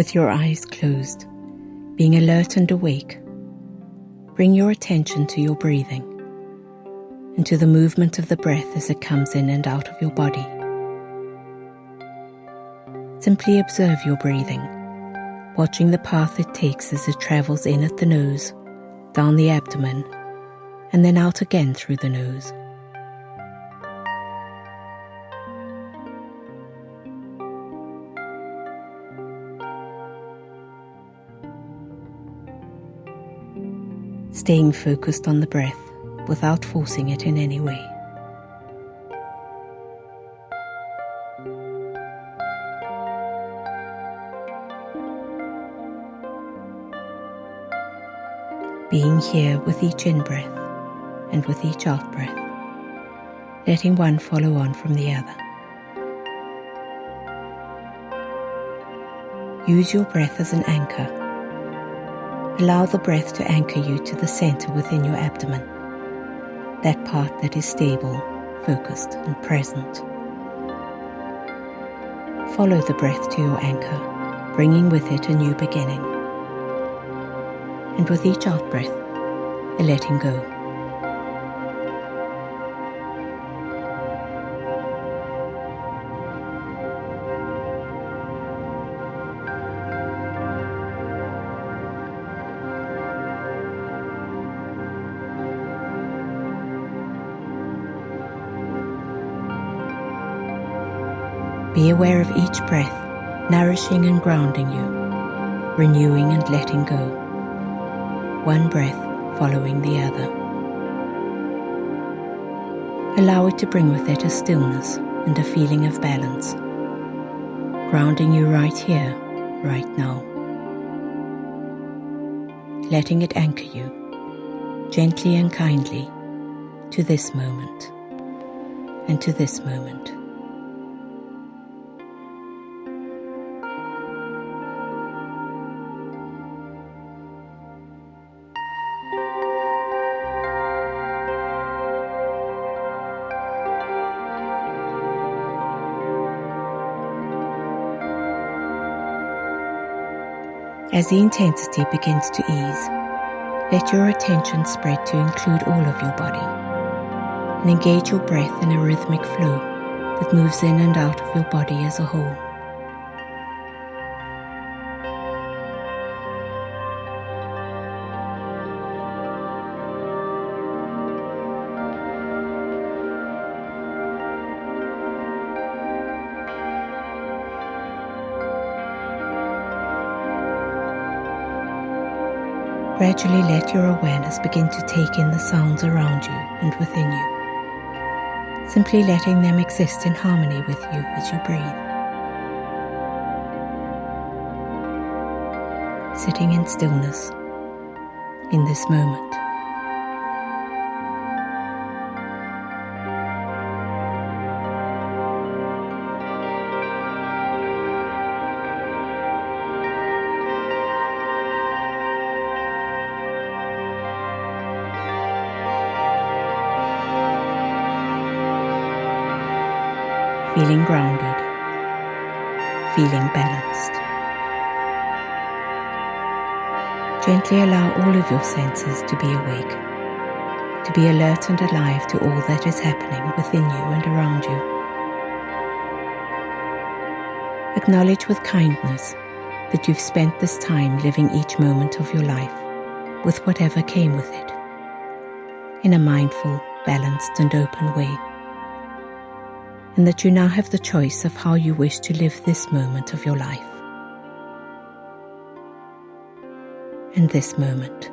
with your eyes closed, being alert and awake, bring your attention to your breathing and to the movement of the breath as it comes in and out of your body. Simply observe your breathing, watching the path it takes as it travels in at the nose, down the abdomen, and then out again through the nose. Staying focused on the breath without forcing it in any way. Being here with each in-breath and with each out-breath, letting one follow on from the other. Use your breath as an anchor. Allow the breath to anchor you to the center within your abdomen, that part that is stable, focused, and present. Follow the breath to your anchor, bringing with it a new beginning. And with each out-breath, a letting go. Be aware of each breath, nourishing and grounding you, renewing and letting go. One breath following the other. Allow it to bring with it a stillness and a feeling of balance, grounding you right here, right now. Letting it anchor you, gently and kindly, to this moment and to this moment. As the intensity begins to ease, let your attention spread to include all of your body and engage your breath in a rhythmic flow that moves in and out of your body as a whole. Gradually let your awareness begin to take in the sounds around you and within you, simply letting them exist in harmony with you as you breathe. Sitting in stillness in this moment. Feeling grounded, feeling balanced. Gently allow all of your senses to be awake, to be alert and alive to all that is happening within you and around you. Acknowledge with kindness that you've spent this time living each moment of your life with whatever came with it, in a mindful, balanced and open way. And that you now have the choice of how you wish to live this moment of your life. And this moment.